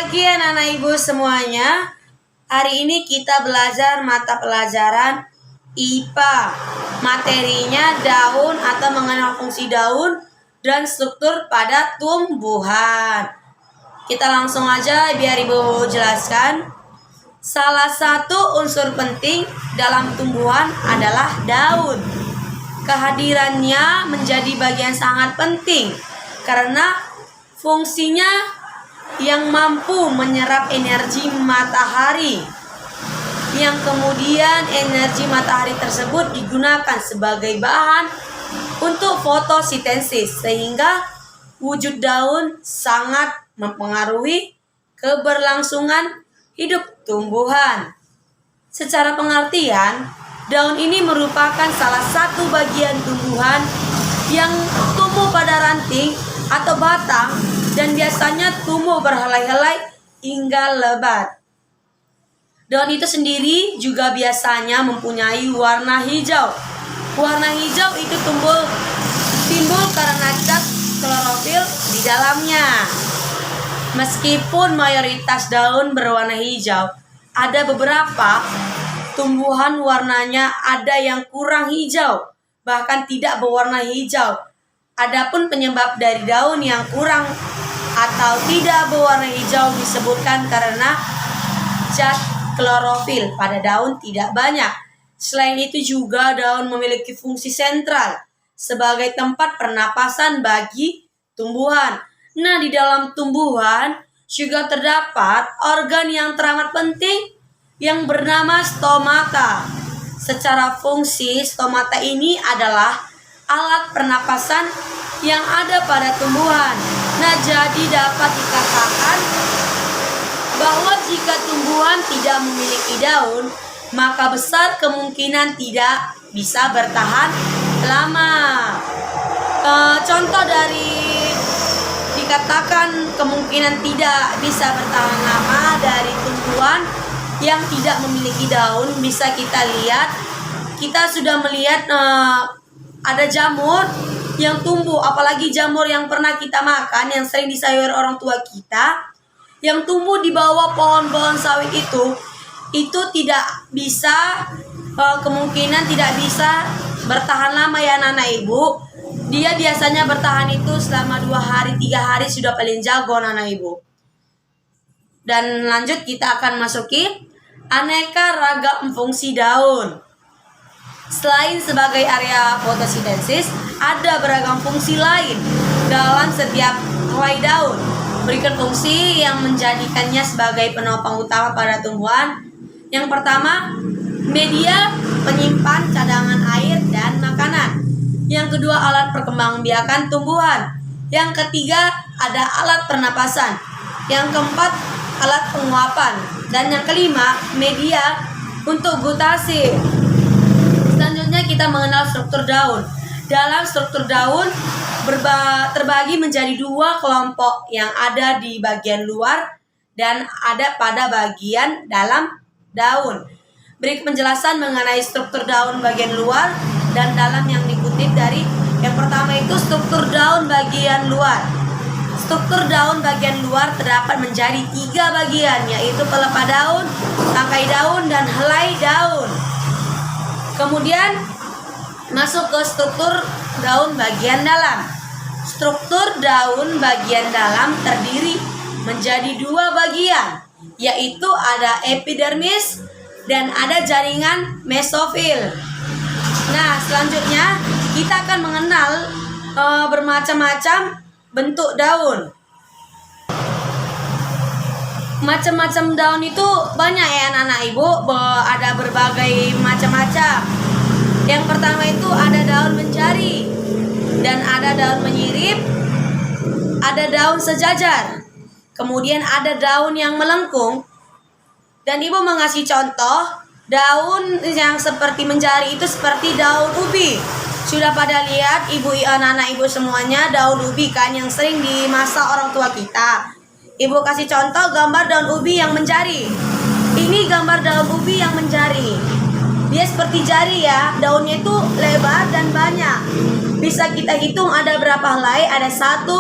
pagi anak-anak ibu semuanya. Hari ini kita belajar mata pelajaran IPA. Materinya daun atau mengenal fungsi daun dan struktur pada tumbuhan. Kita langsung aja biar ibu jelaskan. Salah satu unsur penting dalam tumbuhan adalah daun. Kehadirannya menjadi bagian sangat penting karena fungsinya yang mampu menyerap energi matahari, yang kemudian energi matahari tersebut digunakan sebagai bahan untuk fotosintesis, sehingga wujud daun sangat mempengaruhi keberlangsungan hidup tumbuhan. Secara pengertian, daun ini merupakan salah satu bagian tumbuhan yang tumbuh pada ranting atau batang dan biasanya tumbuh berhelai-helai hingga lebat. Daun itu sendiri juga biasanya mempunyai warna hijau. Warna hijau itu timbul karena cat klorofil di dalamnya. Meskipun mayoritas daun berwarna hijau, ada beberapa tumbuhan warnanya ada yang kurang hijau, bahkan tidak berwarna hijau. Adapun penyebab dari daun yang kurang atau tidak berwarna hijau disebutkan karena cat klorofil pada daun tidak banyak. Selain itu juga daun memiliki fungsi sentral sebagai tempat pernapasan bagi tumbuhan. Nah, di dalam tumbuhan juga terdapat organ yang teramat penting yang bernama stomata. Secara fungsi, stomata ini adalah alat pernapasan yang ada pada tumbuhan. Nah, jadi dapat dikatakan bahwa jika tumbuhan tidak memiliki daun, maka besar kemungkinan tidak bisa bertahan lama. Contoh dari dikatakan kemungkinan tidak bisa bertahan lama dari tumbuhan yang tidak memiliki daun, bisa kita lihat. Kita sudah melihat ada jamur yang tumbuh, apalagi jamur yang pernah kita makan, yang sering disayur orang tua kita, yang tumbuh di bawah pohon-pohon sawit itu tidak bisa, kemungkinan tidak bisa bertahan lama ya anak-anak ibu. Dia biasanya bertahan itu selama 2 hari, 3 hari sudah paling jago anak-anak ibu. Dan lanjut kita akan masuki aneka ragam fungsi daun. Selain sebagai area fotosintesis, ada beragam fungsi lain dalam setiap helai daun. Berikut fungsi yang menjadikannya sebagai penopang utama pada tumbuhan. Yang pertama, media penyimpan cadangan air dan makanan. Yang kedua, alat perkembangbiakan tumbuhan. Yang ketiga, ada alat pernapasan. Yang keempat, alat penguapan. Dan yang kelima, media untuk gutasi. Selanjutnya kita mengenal struktur daun. Dalam struktur daun terbagi menjadi 2 kelompok yang ada di bagian luar dan ada pada bagian dalam daun. Berikut penjelasan mengenai struktur daun bagian luar dan dalam yang dikutip dari yang pertama itu struktur daun bagian luar. Struktur daun bagian luar terdapat menjadi 3 bagian, yaitu pelepah daun, tangkai daun, dan helai daun. Kemudian masuk ke struktur daun bagian dalam. Struktur daun bagian dalam terdiri menjadi 2 bagian, yaitu ada epidermis dan ada jaringan mesofil. Nah, selanjutnya kita akan mengenal bermacam-macam bentuk daun. Macam-macam daun itu banyak ya anak-anak ibu, ada berbagai macam-macam. Yang pertama itu ada daun mencari, dan ada daun menyirip, ada daun sejajar, kemudian ada daun yang melengkung. Dan ibu mengasih contoh daun yang seperti mencari itu seperti daun ubi. Sudah pada lihat anak-anak ibu semuanya daun ubi kan yang sering dimasak orang tua kita. Ibu kasih contoh gambar daun ubi yang mencari. Ini gambar daun ubi yang mencari. Dia seperti jari ya, daunnya itu lebar dan banyak. Bisa kita hitung ada berapa helai, ada 1,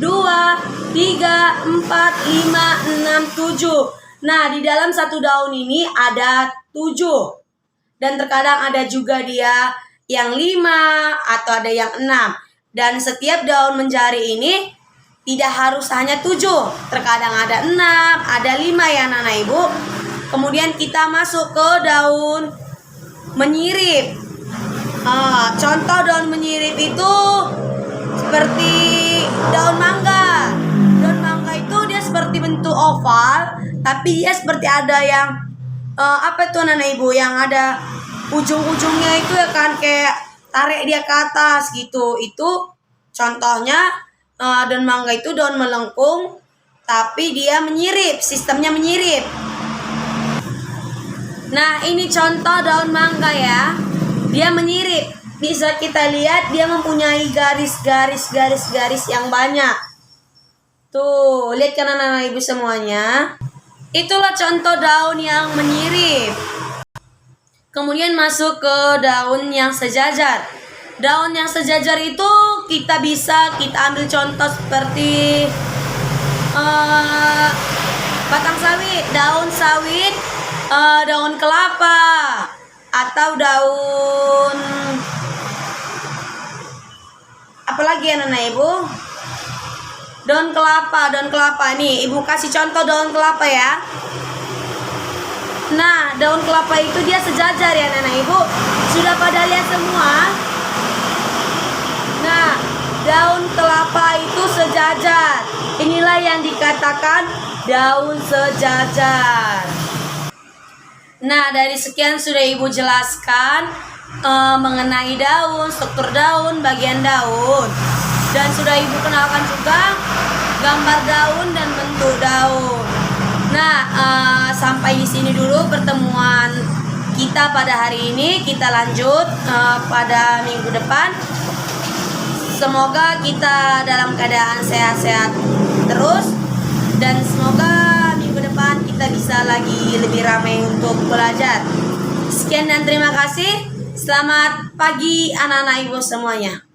2, 3, 4, 5, 6, 7. Nah, di dalam satu daun ini ada 7. Dan terkadang ada juga dia yang 5 atau ada yang 6. Dan setiap daun menjari ini tidak harus hanya 7. Terkadang ada 6, ada 5 ya anak-anak ibu. Kemudian kita masuk ke daun menyirip. Contoh daun menyirip itu seperti daun mangga. Daun mangga itu dia seperti bentuk oval, tapi dia seperti ada yang apa itu anak-anak ibu, yang ada ujung-ujungnya itu ya kan, kayak tarik dia ke atas gitu. Itu contohnya daun mangga itu daun melengkung, tapi dia menyirip, sistemnya menyirip. Nah, ini contoh daun mangga ya. Dia menyirip. Bisa kita lihat dia mempunyai garis-garis yang banyak. Tuh, lihat kan anak-anak ibu semuanya. Itulah contoh daun yang menyirip. Kemudian masuk ke daun yang sejajar. Daun yang sejajar itu kita ambil contoh seperti batang sawit, daun sawit, daun kelapa, atau daun apalagi anak-anak ibu? Daun kelapa nih, ibu kasih contoh daun kelapa ya. Nah, daun kelapa itu dia sejajar ya anak-anak ibu. Sudah pada lihat semua? Nah, daun kelapa itu sejajar. Inilah yang dikatakan daun sejajar. Nah, dari sekian sudah ibu jelaskan mengenai daun, struktur daun, bagian daun. Dan sudah ibu kenalkan juga gambar daun dan bentuk daun. Nah, sampai di sini dulu pertemuan kita pada hari ini. Kita lanjut pada minggu depan. Semoga kita dalam keadaan sehat-sehat terus, dan semoga minggu depan kita bisa lagi lebih ramai untuk belajar. Sekian dan terima kasih. Selamat pagi anak-anak ibu semuanya.